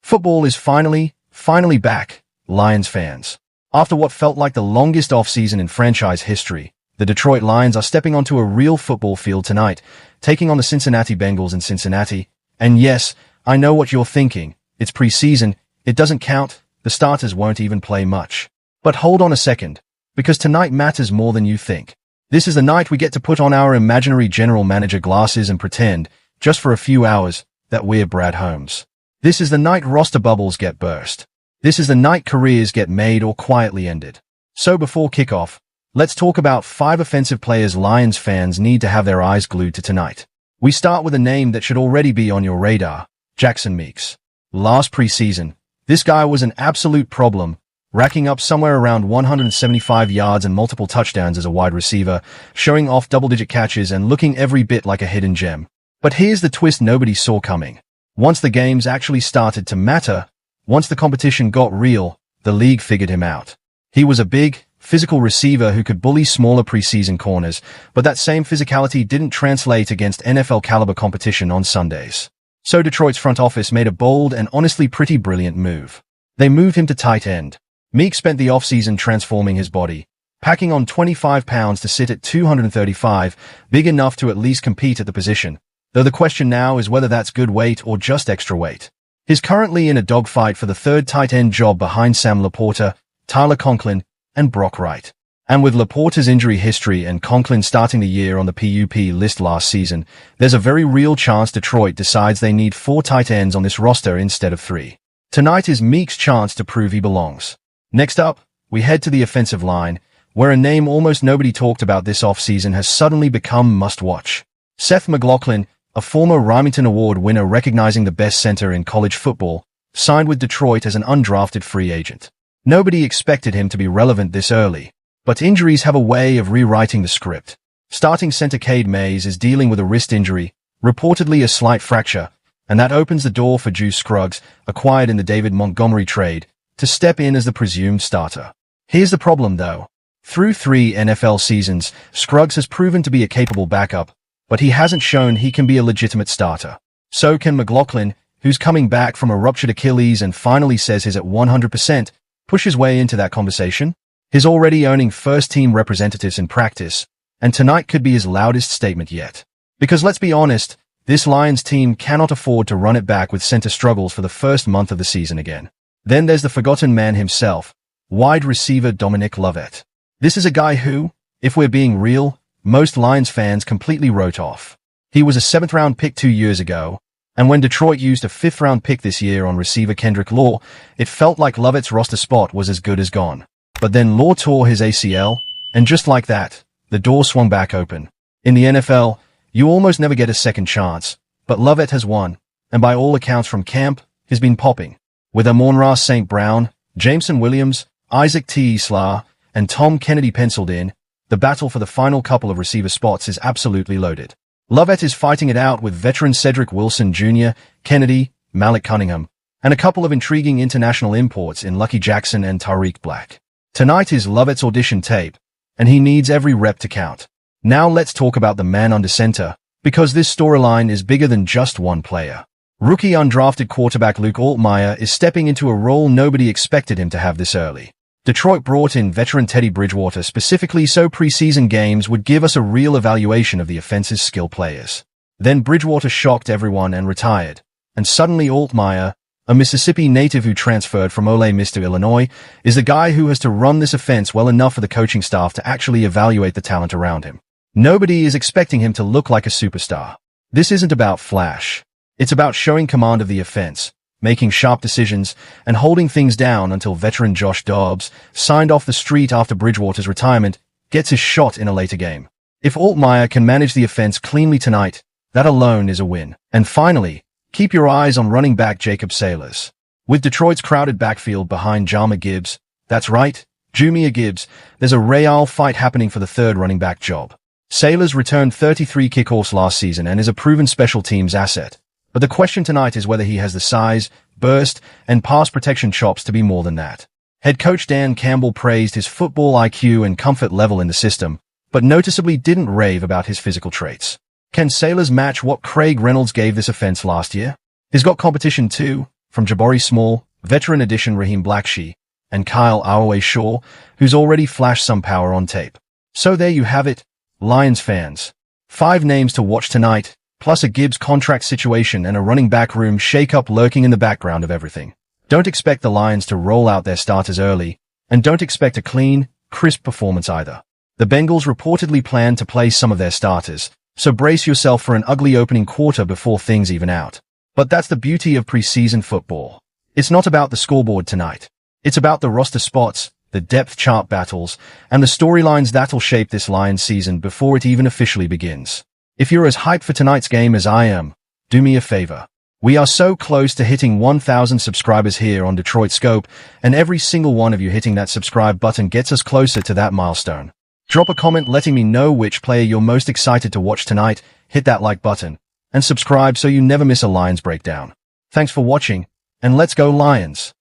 Football is finally back, Lions fans. After what felt like the longest offseason in franchise history, the Detroit Lions are stepping onto a real football field tonight, taking on the Cincinnati Bengals in Cincinnati. And yes, I know what you're thinking. It's preseason, it doesn't count, the starters won't even play much. But hold on a second, because tonight matters more than you think. This is the night we get to put on our imaginary general manager glasses and pretend, just for a few hours, that we're Brad Holmes. This is the night roster bubbles get burst. This is the night careers get made or quietly ended. So before kickoff, let's talk about 5 offensive players Lions fans need to have their eyes glued to tonight. We start with a name that should already be on your radar, Jackson Meeks. Last preseason, this guy was an absolute problem, racking up somewhere around 175 yards and multiple touchdowns as a wide receiver, showing off double-digit catches and looking every bit like a hidden gem. But here's the twist nobody saw coming. Once the games actually started to matter, once the competition got real, the league figured him out. He was a big, physical receiver who could bully smaller preseason corners, but that same physicality didn't translate against NFL-caliber competition on Sundays. So Detroit's front office made a bold and honestly pretty brilliant move. They moved him to tight end. Meeks spent the offseason transforming his body, packing on 25 pounds to sit at 235, big enough to at least compete at the position. Though the question now is whether that's good weight or just extra weight. He's currently in a dogfight for the third tight end job behind Sam Laporta, Tyler Conklin, and Brock Wright. And with Laporta's injury history and Conklin starting the year on the PUP list last season, there's a very real chance Detroit decides they need 4 tight ends on this roster instead of 3. Tonight is Meeks' chance to prove he belongs. Next up, we head to the offensive line, where a name almost nobody talked about this offseason has suddenly become must-watch. Seth McLaughlin, a former Remington Award winner recognizing the best center in college football, signed with Detroit as an undrafted free agent. Nobody expected him to be relevant this early, but injuries have a way of rewriting the script. Starting center Cade Mays is dealing with a wrist injury, reportedly a slight fracture, and that opens the door for Juice Scruggs, acquired in the David Montgomery trade, to step in as the presumed starter. Here's the problem though. Through 3 NFL seasons, Scruggs has proven to be a capable backup, but he hasn't shown he can be a legitimate starter. So can McLaughlin, who's coming back from a ruptured Achilles and finally says he's at 100%, push his way into that conversation? He's already owning first-team representatives in practice, and tonight could be his loudest statement yet. Because let's be honest, this Lions team cannot afford to run it back with center struggles for the first month of the season again. Then there's the forgotten man himself, wide receiver Dominic Lovett. This is a guy who, if we're being real, most Lions fans completely wrote off. He was a 7th-round pick 2 years ago, and when Detroit used a 5th-round pick this year on receiver Kendrick Law, it felt like Lovett's roster spot was as good as gone. But then Law tore his ACL, and just like that, the door swung back open. In the NFL, you almost never get a second chance, but Lovett has won, and by all accounts from camp, he's been popping. With Amon-Ra St. Brown, Jameson Williams, Isaac T. Isla, and Tom Kennedy penciled in, the battle for the final couple of receiver spots is absolutely loaded. Lovett is fighting it out with veteran Cedric Wilson Jr., Kennedy, Malik Cunningham, and a couple of intriguing international imports in Lucky Jackson and Tariq Black. Tonight is Lovett's audition tape, and he needs every rep to count. Now let's talk about the man under center, because this storyline is bigger than just one player. Rookie undrafted quarterback Luke Altmaier is stepping into a role nobody expected him to have this early. Detroit brought in veteran Teddy Bridgewater specifically so preseason games would give us a real evaluation of the offense's skill players. Then Bridgewater shocked everyone and retired, and suddenly Altmaier, a Mississippi native who transferred from Ole Miss to Illinois, is the guy who has to run this offense well enough for the coaching staff to actually evaluate the talent around him. Nobody is expecting him to look like a superstar. This isn't about flash. It's about showing command of the offense, making sharp decisions, and holding things down until veteran Josh Dobbs, signed off the street after Bridgewater's retirement, gets his shot in a later game. If Altmaier can manage the offense cleanly tonight, that alone is a win. And finally, keep your eyes on running back Jacob Saylors. With Detroit's crowded backfield behind Jahmyr Gibbs, that's right, Jahmyr Gibbs, there's a real fight happening for the third running back job. Saylors returned 33 kickoffs last season and is a proven special teams asset. But the question tonight is whether he has the size, burst, and pass protection chops to be more than that. Head coach Dan Campbell praised his football IQ and comfort level in the system, but noticeably didn't rave about his physical traits. Can Saylors match what Craig Reynolds gave this offense last year? He's got competition too, from Jabari Small, veteran addition Raheem Blackshear, and Kyle Shaw, who's already flashed some power on tape. So there you have it, Lions fans. 5 names to watch tonight, plus a Gibbs contract situation and a running back room shake-up lurking in the background of everything. Don't expect the Lions to roll out their starters early, and don't expect a clean, crisp performance either. The Bengals reportedly plan to play some of their starters, so brace yourself for an ugly opening quarter before things even out. But that's the beauty of preseason football. It's not about the scoreboard tonight. It's about the roster spots, the depth chart battles, and the storylines that'll shape this Lions season before it even officially begins. If you're as hyped for tonight's game as I am, do me a favor. We are so close to hitting 1,000 subscribers here on Detroit Scope, and every single one of you hitting that subscribe button gets us closer to that milestone. Drop a comment letting me know which player you're most excited to watch tonight, hit that like button, and subscribe so you never miss a Lions breakdown. Thanks for watching, and let's go Lions!